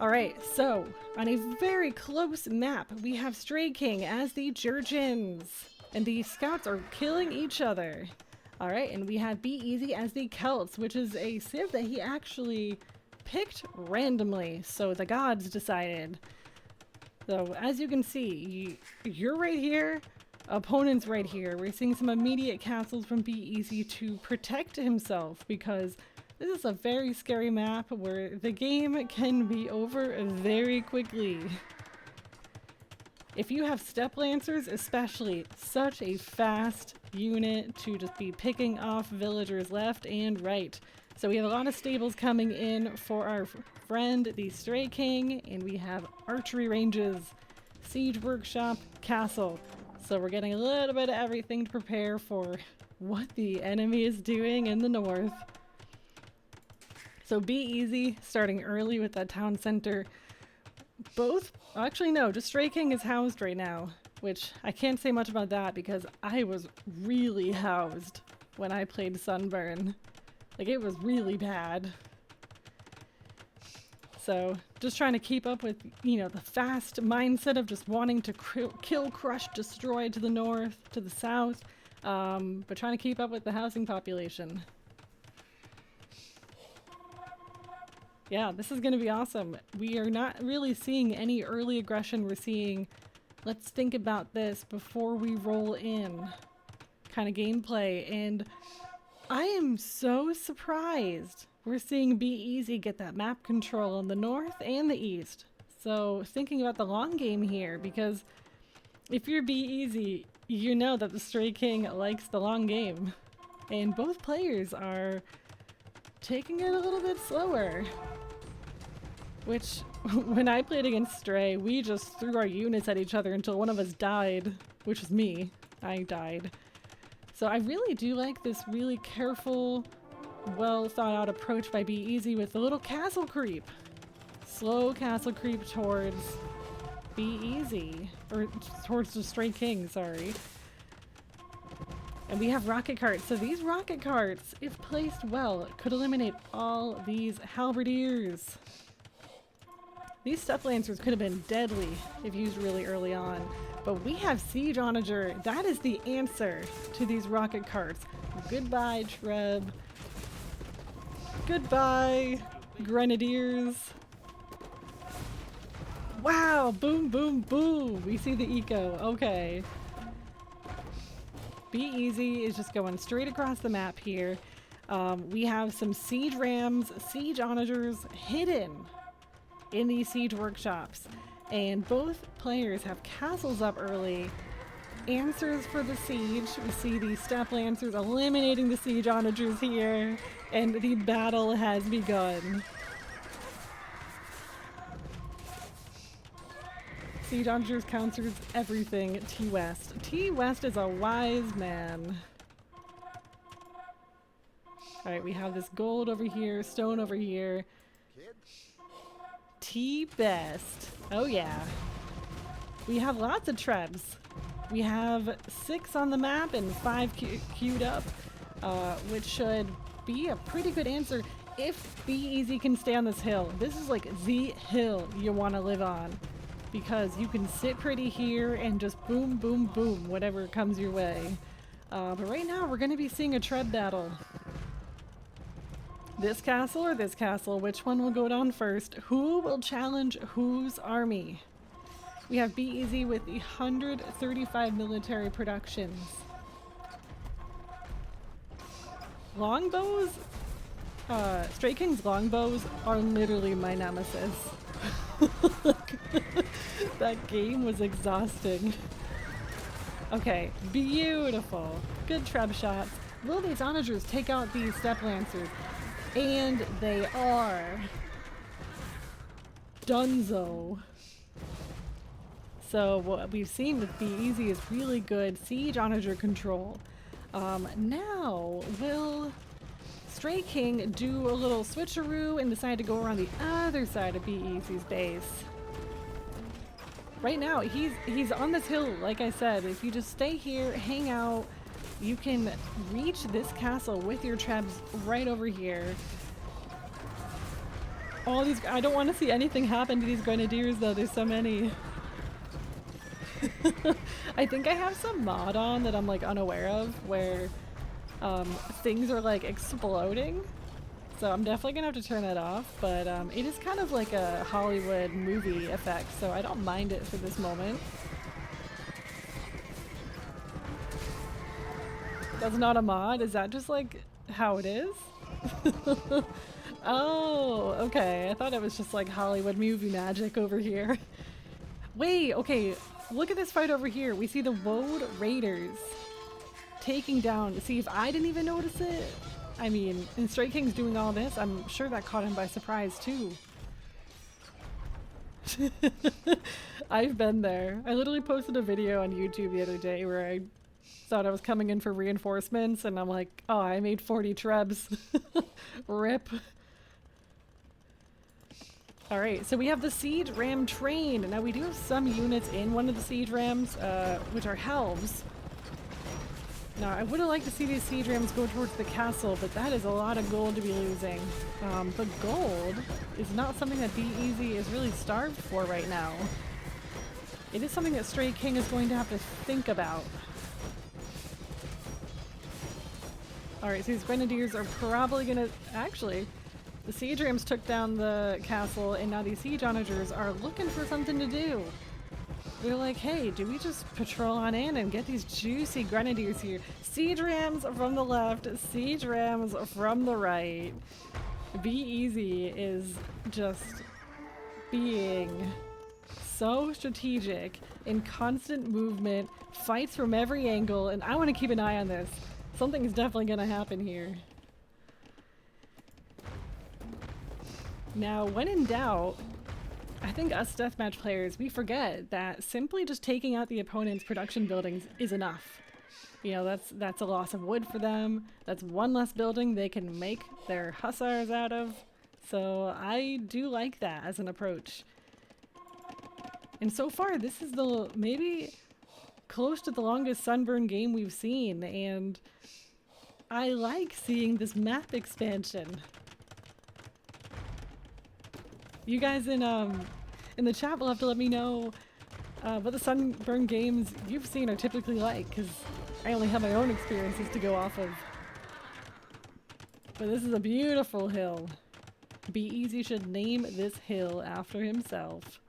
Alright, so on a very close map, we have Stray King as the Jurchens, and the scouts are killing each other. Alright, and we have b3z as the Celts, which is a civ that he actually picked randomly, so the gods decided. So as you can see, you're right here, opponent's right here. We're seeing some immediate castles from b3z to protect himself, because this is a very scary map where the game can be over very quickly. If you have step lancers, especially, such a fast unit to just be picking off villagers left and right. So we have a lot of stables coming in for our friend, the Stray King, and we have archery ranges, siege workshop, castle. So we're getting a little bit of everything to prepare for what the enemy is doing in the north. So b3z starting early with that town center. Both, actually no, just Stray King is housed right now, which I can't say much about that because I was really housed when I played Sunburn. Like, it was really bad. So just trying to keep up with, you know, the fast mindset of just wanting to kill, crush, destroy to the north, to the south, but trying to keep up with the housing population. Yeah, this is going to be awesome. We are not really seeing any early aggression. We're seeing, let's think about this before we roll in kind of gameplay. And I am so surprised we're seeing b3z get that map control on the north and the east. So thinking about the long game here, because if you're b3z, you know that the Stray King likes the long game. And both players are taking it a little bit slower. Which, when I played against Stray, we just threw our units at each other until one of us died, which was me. I died. So I really do like this really careful, well thought out approach by b3z with a little castle creep. Slow castle creep towards b3z, or towards the Stray King, sorry. And we have rocket carts. So these rocket carts, if placed well, could eliminate all these halberdiers. These step lancers could have been deadly if used really early on. But we have siege onager. That is the answer to these rocket carts. Goodbye, Treb. Goodbye, grenadiers. Wow, boom, boom, boom. We see the eco. Okay. b3z is just going straight across the map here. We have some siege rams, siege onagers hidden in these siege workshops, and both players have castles up early. Answers for the siege. We see the step lancers eliminating the siege onagers here, and the battle has begun. Siege onagers counters everything T-West. T-West is a wise man. Alright, we have this gold over here, stone over here. T-Best. Oh yeah. We have lots of trebs. We have 6 on the map and 5 queued up, which should be a pretty good answer if b3z can stay on this hill. This is like the hill you want to live on, because you can sit pretty here and just boom, boom, boom, whatever comes your way. But right now we're going to be seeing a treb battle. This castle or this castle? Which one will go down first? Who will challenge whose army? We have b3z with the 135 military productions. Longbows? Stray King's longbows are literally my nemesis. That game was exhausting. Okay, beautiful. Good treb shots. Will these onagers take out these step lancers? And they are. Dunzo. So what we've seen with b3z is really good siege onager control. Now will Stray King do a little switcheroo and decide to go around the other side of b3z's base? Right now he's on this hill, like I said. If you just stay here, hang out, you can reach this castle with your trebs right over here. All these, I don't want to see anything happen to these grenadiers though, there's so many. I think I have some mod on that I'm like unaware of where things are like exploding. So I'm definitely gonna have to turn that off, but it is kind of like a Hollywood movie effect, so I don't mind it for this moment. That's not a mod? Is that just like how it is? Oh, okay. I thought it was just like Hollywood movie magic over here. Wait, okay. Look at this fight over here. We see the Woad Raiders taking down. See, if I didn't even notice it, I mean, and Stray King's doing all this, I'm sure that caught him by surprise too. I've been there. I literally posted a video on YouTube the other day where I thought I was coming in for reinforcements and I'm like, oh, I made 40 trebs. Rip. Alright, so we have the siege ram train. Now we do have some units in one of the siege rams, which are helves. Now I would have liked to see these siege rams go towards the castle, but that is a lot of gold to be losing. But gold is not something that b3z is really starved for right now. It is something that Stray King is going to have to think about. Alright, so these grenadiers are probably gonna... Actually, the siege rams took down the castle, and now these siege onagers are looking for something to do. They're like, hey, do we just patrol on in and get these juicy grenadiers here? Siege rams from the left, siege rams from the right. b3z is just being so strategic, in constant movement, fights from every angle, and I want to keep an eye on this. Something is definitely going to happen here. Now, when in doubt, I think us deathmatch players, we forget that simply just taking out the opponent's production buildings is enough. You know, that's a loss of wood for them. That's one less building they can make their hussars out of. So I do like that as an approach. And so far, this is the maybe close to the longest Sunburn game we've seen, and I like seeing this map expansion. You guys in the chat will have to let me know what the Sunburn games you've seen are typically like, because I only have my own experiences to go off of. But this is a beautiful hill. b3z should name this hill after himself.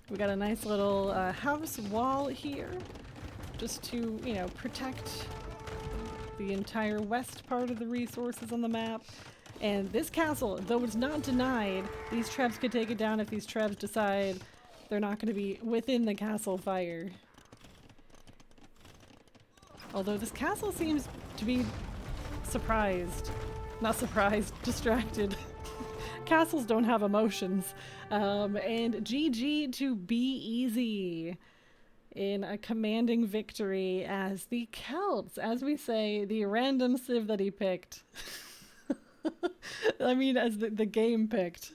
We got a nice little house wall here, just to, you know, protect the entire west part of the resources on the map. And this castle, though it's not denied, these trebs could take it down if these trebs decide they're not going to be within the castle fire. Although this castle seems to be surprised. Not surprised, distracted. Castles don't have emotions. And GG to b3z in a commanding victory as the Celts, as we say, the random civ that he picked. I mean, as the game picked.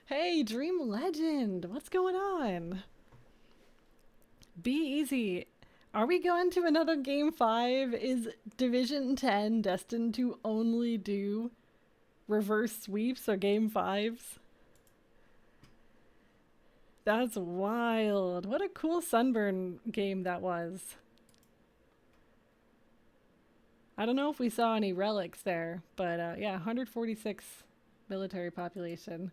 Hey, Dream Legend, what's going on? b3z, are we going to another game 5? Is Division 10 destined to only do reverse sweeps or game 5s? That's wild. What a cool Sunburn game that was. I don't know if we saw any relics there, but yeah, 146 military population.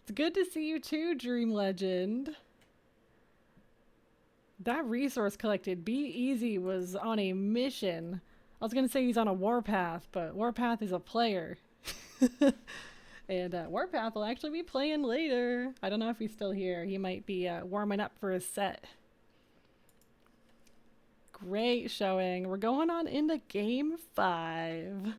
It's good to see you too, Dream Legend. That resource collected, b3z was on a mission. I was gonna say he's on a warpath, but warpath is a player. And warpath will actually be playing later. I don't know if he's still here. He might be warming up for his set. Great showing. We're going on into game 5.